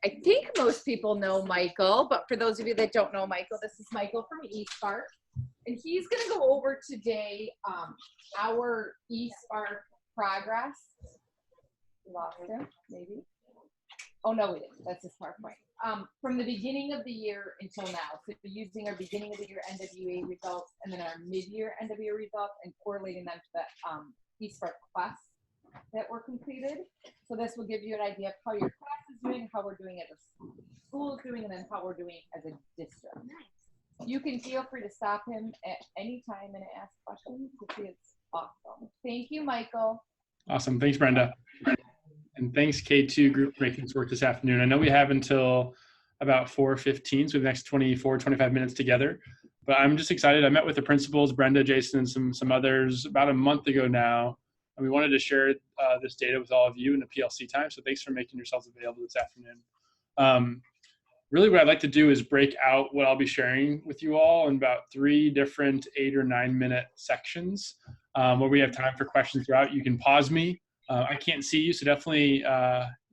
I think most people know Michael, but for those of you that don't know Michael, this is Michael from eSpark. And he's going to go over today our eSpark progress. Lost him, maybe. Oh, no, we didn't. That's his PowerPoint. From the beginning of the year until now. So using our beginning of the year NWA results and then our mid-year NWA results and correlating them to the eSpark Quest that were completed. So this will give you an idea of how your class is doing, how we're doing as a school is doing, and then how we're doing as a district. Nice. You can feel free to stop him at any time and ask questions because it's awesome. Thank you, Michael. Awesome. Thanks, Brenda. And thanks, K2 Group, for making this work this afternoon. I know we have until about 4:15, so we have the next 24, 25 minutes together. But I'm just excited. I met with the principals, Brenda, Jason, and some others about a month ago now. And we wanted to share this data with all of you in the PLC time. So thanks for making yourselves available this afternoon. Really what I'd like to do is break out what I'll be sharing with you all in about 3 different 8 or 9 minute sections where we have time for questions throughout. You can pause me. I can't see you, so definitely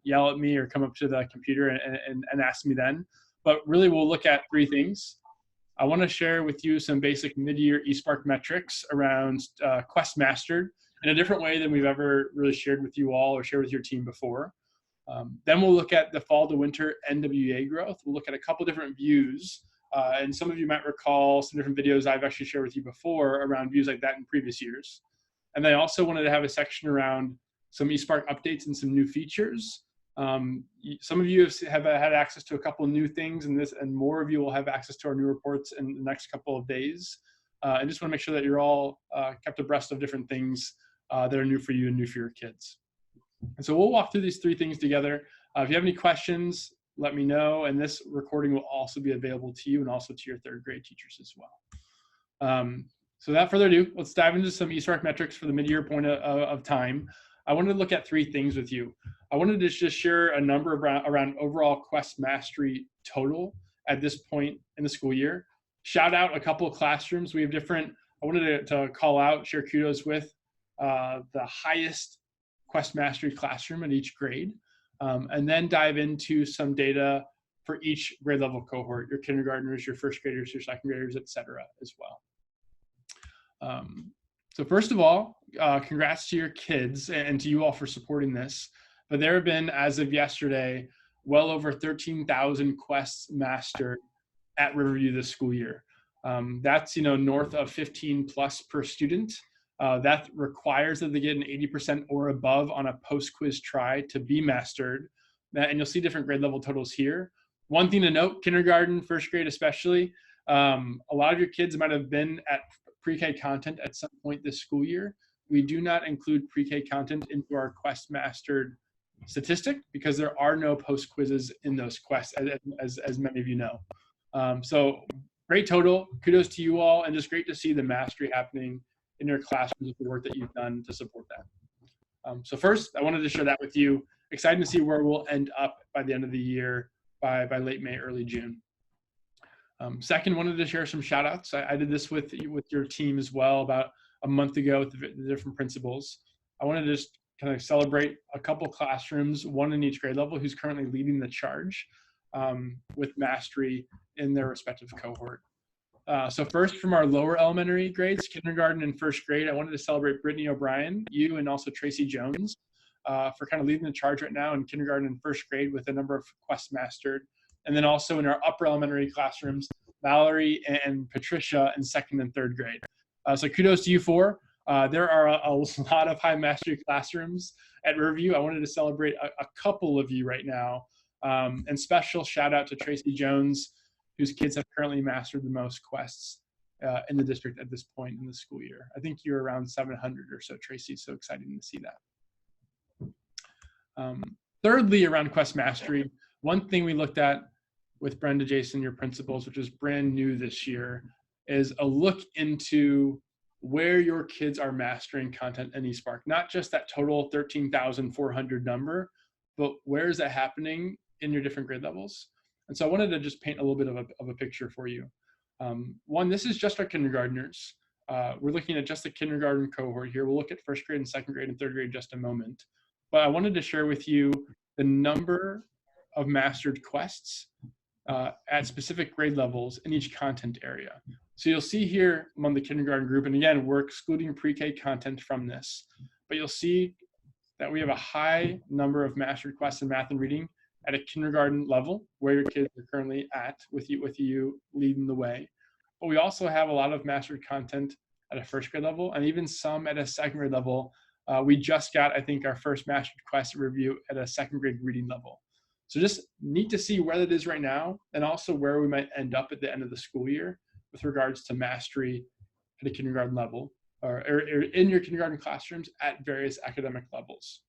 yell at me or come up to the computer and ask me then. But really we'll look at 3 things. I want to share with you some basic mid-year eSpark metrics around Quest Mastered in a different way than we've ever really shared with you all or shared with your team before. Then we'll look at the fall to winter NWA growth. We'll look at a couple different views, and some of you might recall some different videos I've actually shared with you before around views like that in previous years. And then I also wanted to have a section around some eSpark updates and some new features. Some of you have had access to a couple new things, and more of you will have access to our new reports in the next couple of days. And just want to make sure that you're all kept abreast of different things that are new for you and new for your kids. And so we'll walk through these 3 things together. If you have any questions, let me know. And this recording will also be available to you and also to your 3rd grade teachers as well. So without further ado, let's dive into some eSpark metrics for the mid-year point of time. I wanted to look at 3 things with you. I wanted to just share a number around overall Quest Mastery total at this point in the school year. Shout out a couple of classrooms. We have different, I wanted to call out, share kudos with the highest Quest Mastery classroom at each grade, and then dive into some data for each grade level cohort, your kindergartners, your 1st graders, your 2nd graders, et cetera, as well. So first of all, congrats to your kids and to you all for supporting this. But there have been, as of yesterday, well over 13,000 quests mastered at Riverview this school year. That's north of 15 plus per student. That requires that they get an 80% or above on a post-quiz try to be mastered. And you'll see different grade level totals here. One thing to note, kindergarten, 1st grade especially, a lot of your kids might have been at pre-K content at some point this school year. We do not include pre-K content into our Quest Mastered statistic because there are no post-quizzes in those quests, as many of you know. So great total, kudos to you all, and just great to see the mastery happening in your classrooms with the work that you've done to support that. So first, I wanted to share that with you. Excited to see where we'll end up by the end of the year, by late May, early June. Second, wanted to share some shout outs. I did this with your team as well about a month ago with the different principals. I wanted to just kind of celebrate a couple classrooms, one in each grade level, who's currently leading the charge with mastery in their respective cohort. So first, from our lower elementary grades, kindergarten and 1st grade, I wanted to celebrate Brittany O'Brien, you, and also Tracy Jones for kind of leading the charge right now in kindergarten and 1st grade with a number of quests mastered. And then also in our upper elementary classrooms, Valerie and Patricia in 2nd and 3rd grade. So kudos to you 4. There are a lot of high mastery classrooms at Riverview. I wanted to celebrate a couple of you right now. And special shout out to Tracy Jones, whose kids have currently mastered the most quests in the district at this point in the school year. I think you're around 700 or so, Tracy, so exciting to see that. Thirdly, around Quest Mastery, one thing we looked at with Brenda, Jason, your principals, which is brand new this year, is a look into where your kids are mastering content in eSpark. Not just that total 13,400 number, but where is that happening in your different grade levels? And so I wanted to just paint a little bit of a picture for you. One, this is just our kindergartners. We're looking at just the kindergarten cohort here. We'll look at 1st grade and 2nd grade and 3rd grade in just a moment. But I wanted to share with you the number of mastered quests at specific grade levels in each content area. So you'll see here among the kindergarten group, and again, we're excluding pre-K content from this, but you'll see that we have a high number of mastered quests in math and reading at a kindergarten level, where your kids are currently at, with you leading the way. But we also have a lot of mastered content at a first grade level, and even some at a second grade level. We just got, I think, our first mastered quest review at a second grade reading level. So just neat to see where that is right now, and also where we might end up at the end of the school year with regards to mastery at a kindergarten level, or in your kindergarten classrooms at various academic levels.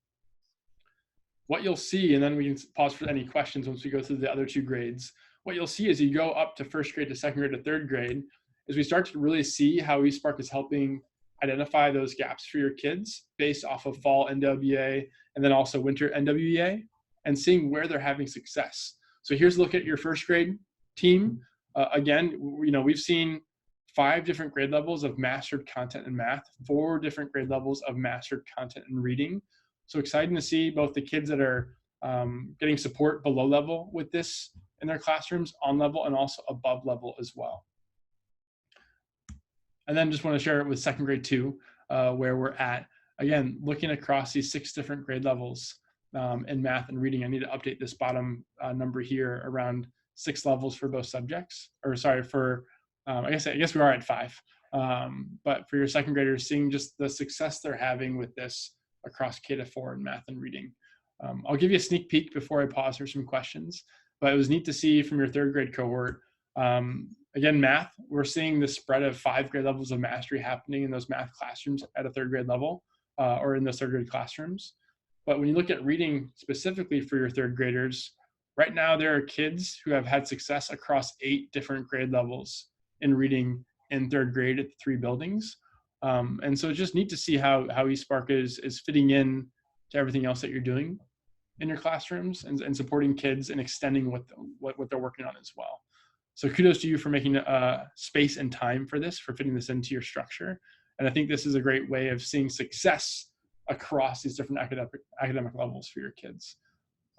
What you'll see, and then we can pause for any questions once we go through the other two grades. What you'll see as you go up to first grade to second grade to third grade is we start to really see how eSpark is helping identify those gaps for your kids based off of fall NWEA and then also winter NWEA, and seeing where they're having success. So here's a look at your first grade team. Again, we've seen 5 different grade levels of mastered content in math, 4 different grade levels of mastered content in reading. So exciting to see both the kids that are getting support below level with this in their classrooms, on level, and also above level as well. And then just want to share it with second grade too, where we're at. Again, looking across these 6 different grade levels in math and reading. I need to update this bottom number here around 6 levels for both subjects, or sorry, for, I guess we are at 5. But for your second graders, seeing just the success they're having with this across K-4 in math and reading. I'll give you a sneak peek before I pause for some questions, but it was neat to see from your third grade cohort. Again, math, we're seeing the spread of 5 grade levels of mastery happening in those math classrooms at a third grade level, or in those third grade classrooms. But when you look at reading specifically for your third graders, right now there are kids who have had success across 8 different grade levels in reading in third grade at the 3 buildings. And so it's just neat to see how eSpark is fitting in to everything else that you're doing in your classrooms and supporting kids and extending what they're working on as well. So kudos to you for making space and time for this, for fitting this into your structure. And I think this is a great way of seeing success across these different academic levels for your kids.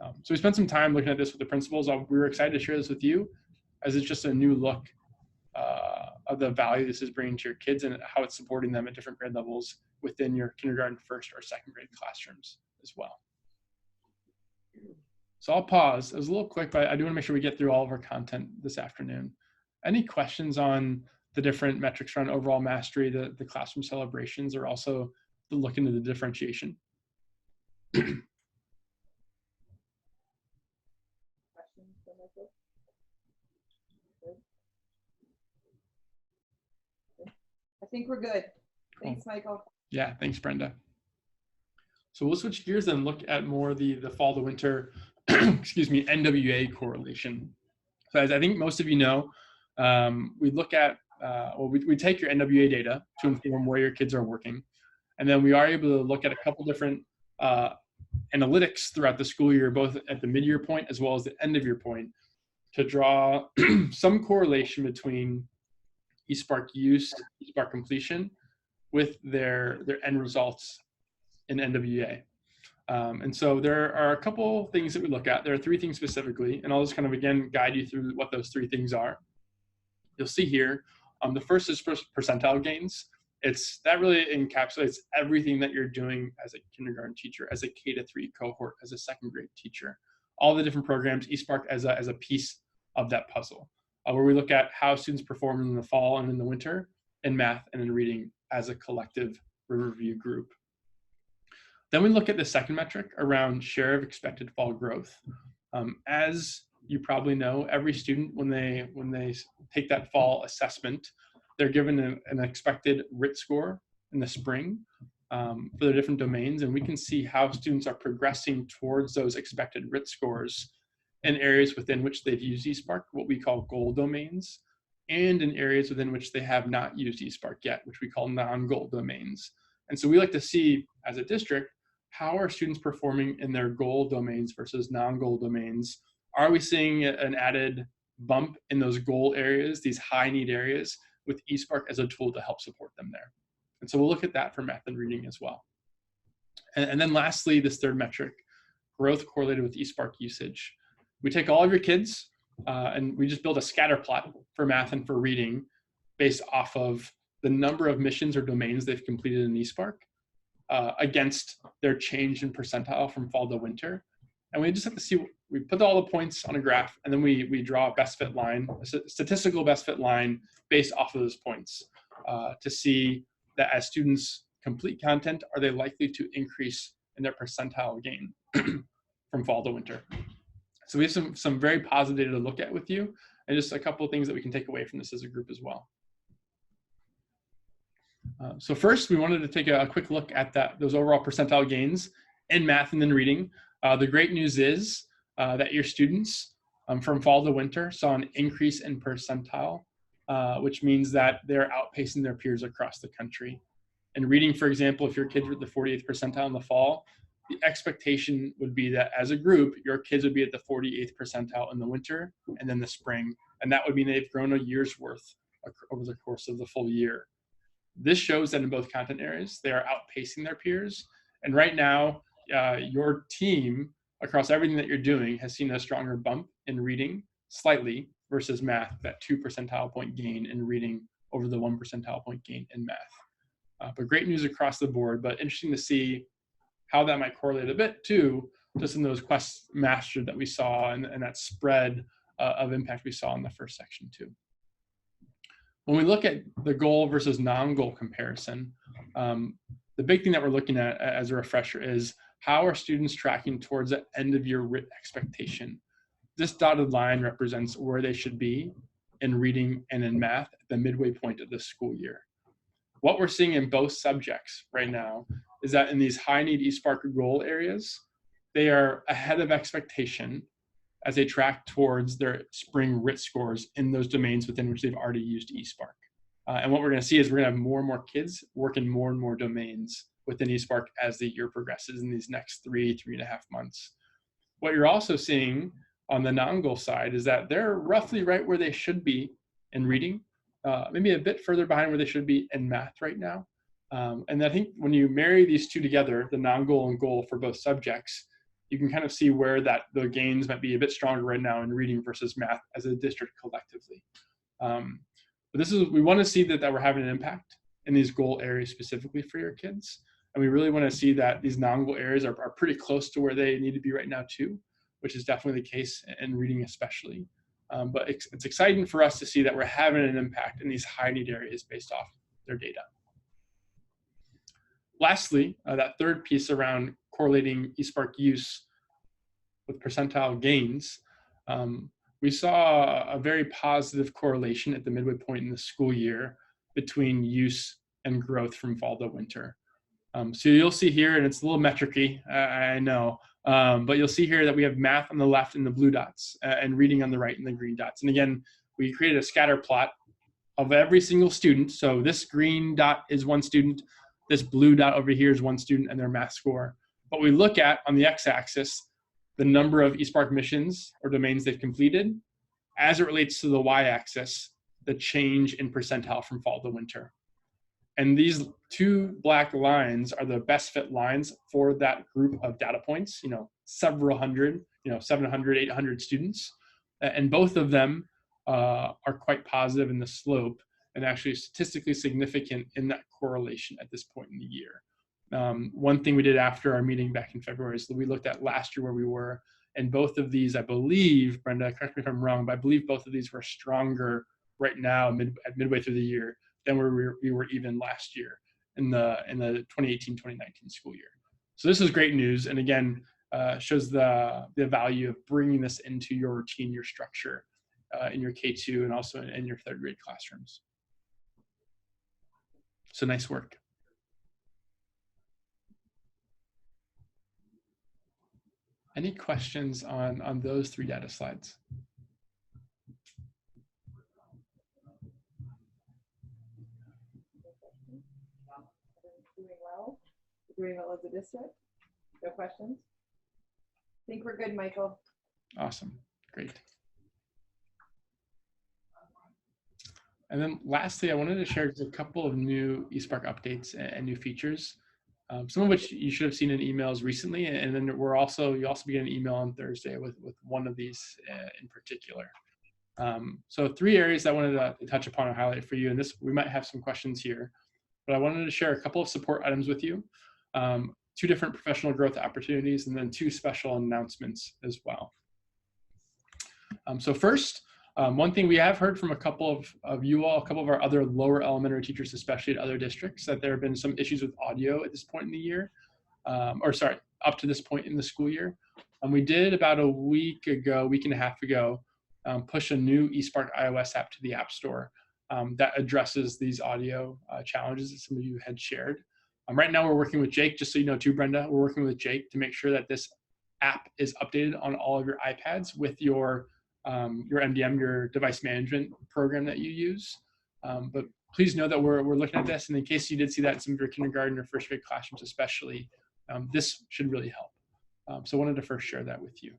So we spent some time looking at this with the principals. We were excited to share this with you, as it's just a new look of the value this is bringing to your kids and how it's supporting them at different grade levels within your kindergarten first or second grade classrooms as well. So I'll pause. It was a little quick, but I do want to make sure we get through all of our content this afternoon. Any questions on the different metrics around overall mastery, the classroom celebrations, or also the look into the differentiation? I think we're good. Thanks, Michael. Yeah, thanks, Brenda. So we'll switch gears and look at more the fall to winter, excuse me, NWEA correlation. So as I think most of you know, we look at, we take your NWEA data to inform where your kids are working. And then we are able to look at a couple different analytics throughout the school year, both at the mid-year point as well as the end of year point, to draw some correlation between eSpark use, eSpark completion with their end results in NWEA. And so there are a couple things that we look at. There are 3 things specifically, and I'll just kind of, again, guide you through what those 3 things are. You'll see here, the first is percentile gains. That really encapsulates everything that you're doing as a kindergarten teacher, as a K-3 cohort, as a second grade teacher. All the different programs, eSpark as a piece of that puzzle, where we look at how students perform in the fall and in the winter in math and in reading as a collective Riverview group. Then we look at the second metric around share of expected fall growth. As you probably know, every student, when they take that fall assessment, they're given an expected RIT score in the spring for their different domains, and we can see how students are progressing towards those expected RIT scores in areas within which they've used eSpark, what we call goal domains, and in areas within which they have not used eSpark yet, which we call non-goal domains. And so we like to see, as a district, how are students performing in their goal domains versus non-goal domains? Are we seeing an added bump in those goal areas, these high need areas, with eSpark as a tool to help support them there? And so we'll look at that for math and reading as well. And then lastly, this third metric, growth correlated with eSpark usage. we take all of your kids and we just build a scatter plot for math and for reading based off of the number of missions or domains they've completed in eSpark against their change in percentile from fall to winter. And we just have to see, we put all the points on a graph, and then we draw a best fit line, a statistical best fit line based off of those points to see that as students complete content, are they likely to increase in their percentile gain from fall to winter. So we have some very positive data to look at with you, and just a couple of things that we can take away from this as a group as well. So first, we wanted to take a quick look at those overall percentile gains in math and in reading. The great news is that your students from fall to winter saw an increase in percentile, which means that they're outpacing their peers across the country. In reading, for example, if your kids were at the 48th percentile in the fall, the expectation would be that as a group, your kids would be at the 48th percentile in the winter and then the spring. And that would mean they've grown a year's worth over the course of the full year. This shows that in both content areas, they are outpacing their peers. And right now, your team, across everything that you're doing, has seen a stronger bump in reading slightly versus math, that 2 percentile point gain in reading over the 1 percentile point gain in math. But great news across the board, but interesting to see how that might correlate a bit to just in those quest mastered that we saw and that spread of impact we saw in the first section too. When we look at the goal versus non-goal comparison, the big thing that we're looking at as a refresher is how are students tracking towards the end of year WRIT expectation? This dotted line represents where they should be in reading and in math at the midway point of the school year. What we're seeing in both subjects right now is that in these high need eSpark goal areas, they are ahead of expectation as they track towards their spring WRIT scores in those domains within which they've already used eSpark. And what we're going to see is we're going to have more and more kids work in more and more domains within eSpark as the year progresses in these next 3.5 months. What you're also seeing on the non-goal side is that they're roughly right where they should be in reading, maybe a bit further behind where they should be in math right now. And I think when you marry these two together, the non-goal and goal for both subjects, you can kind of see where the gains might be a bit stronger right now in reading versus math as a district collectively. But we want to see that we're having an impact in these goal areas specifically for your kids. And we really want to see that these non-goal areas are pretty close to where they need to be right now too, which is definitely the case in reading especially. But it's exciting for us to see that we're having an impact in these high need areas based off their data. Lastly, that third piece around correlating eSpark use with percentile gains, we saw a very positive correlation at the midway point in the school year between use and growth from fall to winter. So you'll see here, and it's a little metric-y, I know, but you'll see here that we have math on the left in the blue dots and reading on the right in the green dots. And again, we created a scatter plot of every single student. So this green dot is one student, this blue dot over here is one student and their math score. But we look at, on the x-axis, the number of eSpark missions or domains they've completed. As it relates to the y-axis, the change in percentile from fall to winter. And these two black lines are the best fit lines for that group of data points, several hundred, 700, 800 students. And both of them are quite positive in the slope and actually statistically significant in that correlation at this point in the year. One thing we did after our meeting back in February is that we looked at last year where we were, and both of these, I believe, Brenda, correct me if I'm wrong, but I believe both of these were stronger right now midway through the year than we were even last year in the 2018-2019 school year. So this is great news, and again, shows the value of bringing this into your routine, your structure, in your K2 and also in your third grade classrooms. So nice work. Any questions on those three data slides? Doing well as a district? No questions? I think we're good, Michael. Awesome, great. And then lastly, I wanted to share just a couple of new eSpark updates and new features. some of which you should have seen in emails recently. And then you'll also be getting an email on Thursday with one of these in particular. So 3 areas I wanted to touch upon and highlight for you, and this, we might have some questions here, but I wanted to share a couple of support items with you, 2 different professional growth opportunities, and then 2 special announcements as well. So first, one thing we have heard from a couple of you all, a couple of our other lower elementary teachers, especially at other districts, that there have been some issues with audio at this point in the year, up to this point in the school year. And we did about a week and a half ago, push a new eSpark iOS app to the App Store that addresses these audio challenges that some of you had shared. Right now we're working with Jake, just so you know too, Brenda, we're working with Jake to make sure that this app is updated on all of your iPads with your MDM, your device management program that you use. But please know that we're looking at this, and in case you did see that in some of your kindergarten or first grade classrooms especially, this should really help. So I wanted to first share that with you.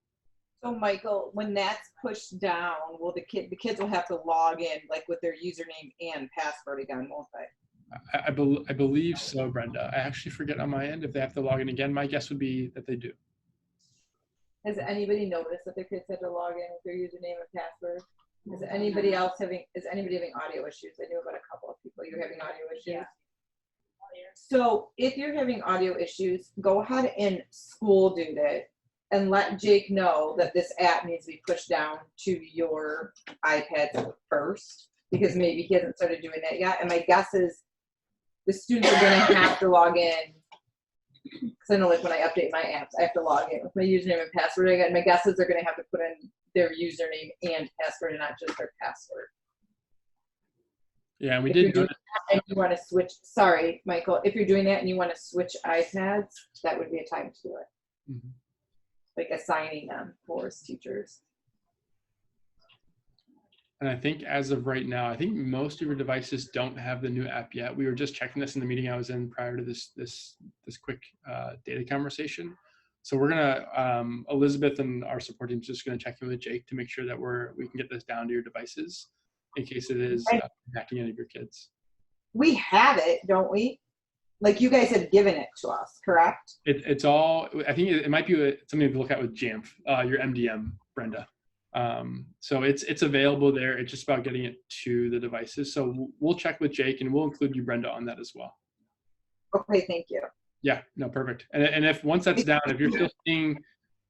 So Michael, when that's pushed down, will the kids will have to log in like with their username and password again, won't they? I believe so, Brenda. I actually forget on my end if they have to log in again. My guess would be that they do. Has anybody noticed that their kids had to log in with their username and password? Is anybody having audio issues? I knew about a couple of people you're having audio issues. Yeah. So if you're having audio issues, go ahead and school do it and let Jake know that this app needs to be pushed down to your iPad first, because maybe he hasn't started doing that yet. And my guess is the students are going to have to log in, because I know like when I update my apps, I have to log in with my username and password again. My guess is they're going to have to put in their username and password and not just their password. Yeah, and we did notice. And you want to switch, sorry, Michael, if you're doing that and you want to switch iPads, that would be a time to do it. Mm-hmm. Like assigning them for teachers. And I think as of right now, I think most of your devices don't have the new app yet. We were just checking this in the meeting I was in prior to this quick data conversation. So we're gonna, Elizabeth and our support team is just gonna check in with Jake to make sure that we can get this down to your devices in case it is impacting any of your kids. We have it, don't we? Like you guys have given it to us, correct? It's all, I think it might be something to look at with Jamf, your MDM, Brenda. So it's available there. It's just about getting it to the devices. So we'll check with Jake and we'll include you, Brenda, on that as well. Okay, thank you. Yeah, no, perfect. And if once that's down, if you're still seeing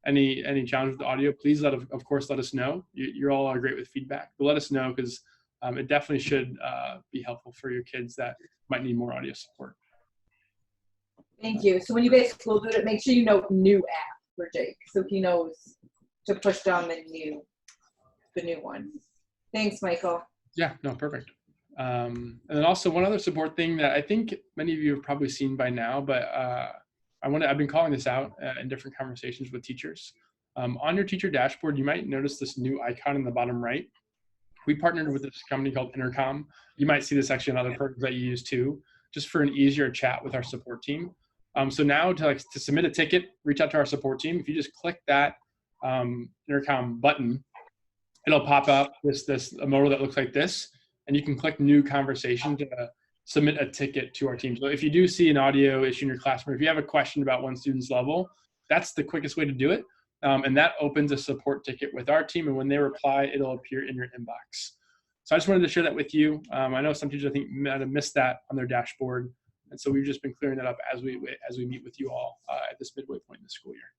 any challenge with the audio, please of course let us know. You all are great with feedback, but let us know, because it definitely should be helpful for your kids that might need more audio support. Thank you. So when you guys will do it, make sure you note new app for Jake, so he knows to push down the new one. Thanks, Michael. Yeah, no, perfect. And then also one other support thing that I think many of you have probably seen by now, but I've been calling this out in different conversations with teachers. On your teacher dashboard, you might notice this new icon in the bottom right. We partnered with this company called Intercom. You might see this actually in other programs that you use too, just for an easier chat with our support team. So now to submit a ticket, reach out to our support team. If you just click that Intercom button, it'll pop up a modal that looks like this, and you can click new conversation to submit a ticket to our team. So if you do see an audio issue in your classroom, if you have a question about one student's level, that's the quickest way to do it. And that opens a support ticket with our team, and when they reply, it'll appear in your inbox. So I just wanted to share that with you. I know some teachers, I think, might have missed that on their dashboard, and so we've just been clearing that up as we meet with you all at this midway point in the school year.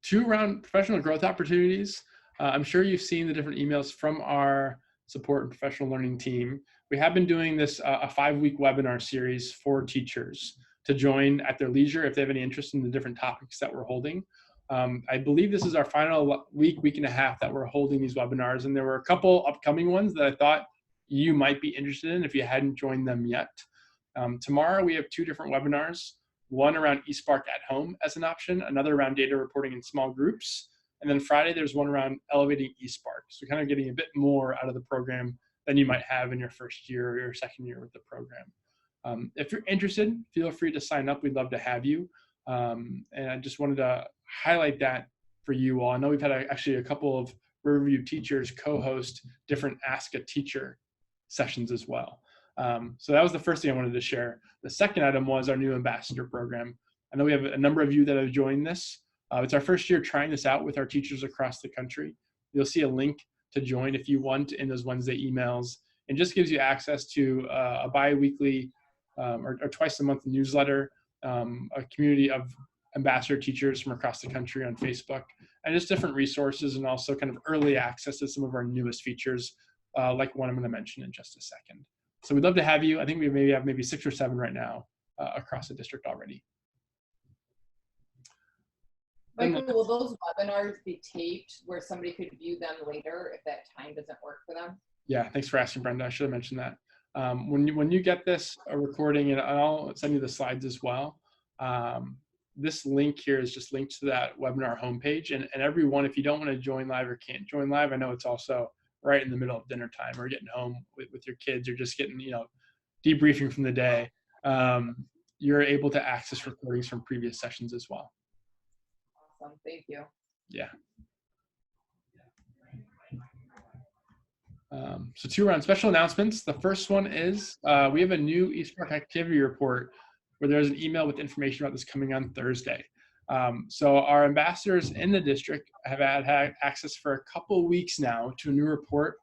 2 around professional growth opportunities. I'm sure you've seen the different emails from our support and professional learning team. We have been doing this a 5-week webinar series for teachers to join at their leisure if they have any interest in the different topics that we're holding. I believe this is our final week and a half that we're holding these webinars, and there were a couple upcoming ones that I thought you might be interested in if you hadn't joined them yet. Tomorrow we have 2 different webinars, one around eSpark at home as an option, another around data reporting in small groups, and then Friday there's one around elevating eSpark. So kind of getting a bit more out of the program than you might have in your first year or your second year with the program. If you're interested, feel free to sign up. We'd love to have you. And I just wanted to highlight that for you all. I know we've had actually a couple of Riverview teachers co-host different Ask a Teacher sessions as well. So that was the first thing I wanted to share. The second item was our new ambassador program. I know we have a number of you that have joined this. It's our first year trying this out with our teachers across the country. You'll see a link to join if you want in those Wednesday emails. It just gives you access to a bi-weekly or twice a month newsletter, a community of ambassador teachers from across the country on Facebook, and just different resources, and also kind of early access to some of our newest features, like one I'm going to mention in just a second. So we'd love to have you. I think we maybe have 6 or 7 right now across the district already. Michael, will those webinars be taped where somebody could view them later if that time doesn't work for them? Yeah, thanks for asking, Brenda. I should have mentioned that. When you get this recording, and I'll send you the slides as well, this link here is just linked to that webinar homepage. And everyone, if you don't want to join live or can't join live, I know it's also right in the middle of dinner time or getting home with your kids or just getting, debriefing from the day, you're able to access recordings from previous sessions as well. Awesome, thank you. Yeah. So 2 round special announcements. The first one is we have a new eSpark activity report where there's an email with information about this coming on Thursday. So our ambassadors in the district have had access for a couple weeks now to a new report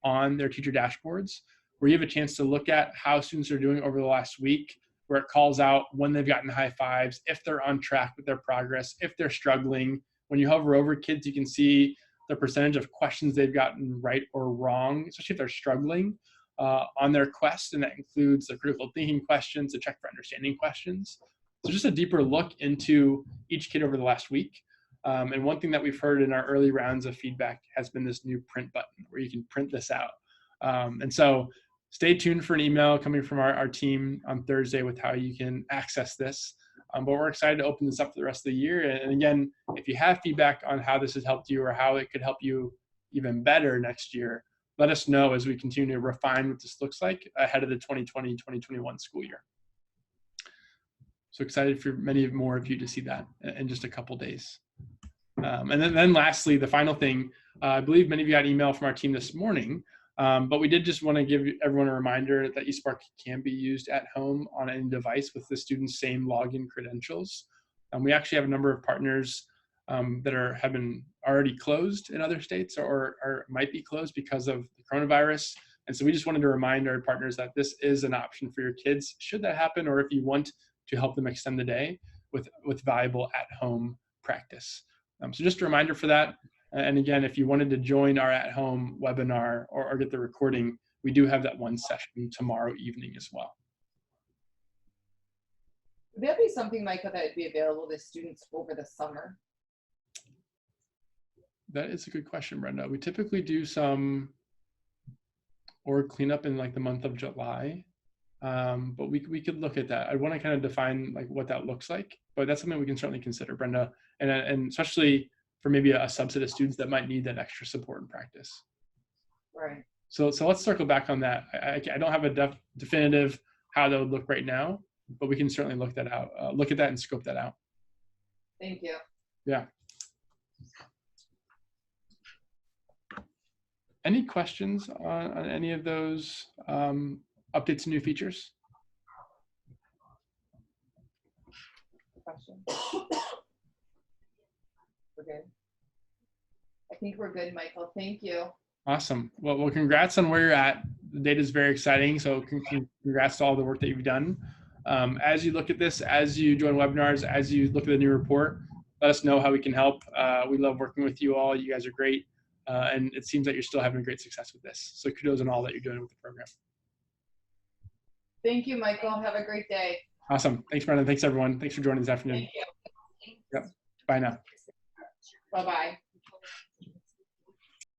on their teacher dashboards, where you have a chance to look at how students are doing over the last week, where it calls out when they've gotten high fives, if they're on track with their progress, if they're struggling. When you hover over kids, you can see the percentage of questions they've gotten right or wrong, especially if they're struggling on their quest, and that includes the critical thinking questions, the check for understanding questions. So just a deeper look into each kid over the last week. And one thing that we've heard in our early rounds of feedback has been this new print button where you can print this out. And so stay tuned for an email coming from our team on Thursday with how you can access this. But we're excited to open this up for the rest of the year. And again, if you have feedback on how this has helped you or how it could help you even better next year, let us know as we continue to refine what this looks like ahead of the 2020-2021 school year. So excited for many more of you to see that in just a couple days. And then lastly, the final thing, I believe many of you got an email from our team this morning, but we did just want to give everyone a reminder that eSpark can be used at home on any device with the student's same login credentials. We actually have a number of partners that have been already closed in other states or might be closed because of the coronavirus. And so we just wanted to remind our partners that this is an option for your kids, should that happen, or if you want to help them extend the day with valuable at-home practice. So just a reminder for that. And again, if you wanted to join our at-home webinar or get the recording, we do have that one session tomorrow evening as well. Would that be something, Michael, that would be available to students over the summer? That is a good question, Brenda. We typically do some org cleanup in like the month of July, but we could look at that. I want to kind of define like what that looks like, but that's something we can certainly consider, Brenda, and especially for maybe a subset of students that might need that extra support and practice. Right. So let's circle back on that. I don't have a definitive how that would look right now, but we can certainly look that out, look at that and scope that out. Thank you. Yeah. Any questions on any of those updates and new features? Question. We're good. I think we're good, Michael. Thank you. Awesome. Well, congrats on where you're at. The data is very exciting. So congrats to all the work that you've done. As you look at this, as you join webinars, as you look at the new report, let us know how we can help. We love working with you all. You guys are great. And it seems that you're still having great success with this. So kudos on all that you're doing with the program. Thank you, Michael. Have a great day. Awesome. Thanks, Brendan. Thanks, everyone. Thanks for joining this afternoon. Thank you. Yep. Bye now. Bye-bye.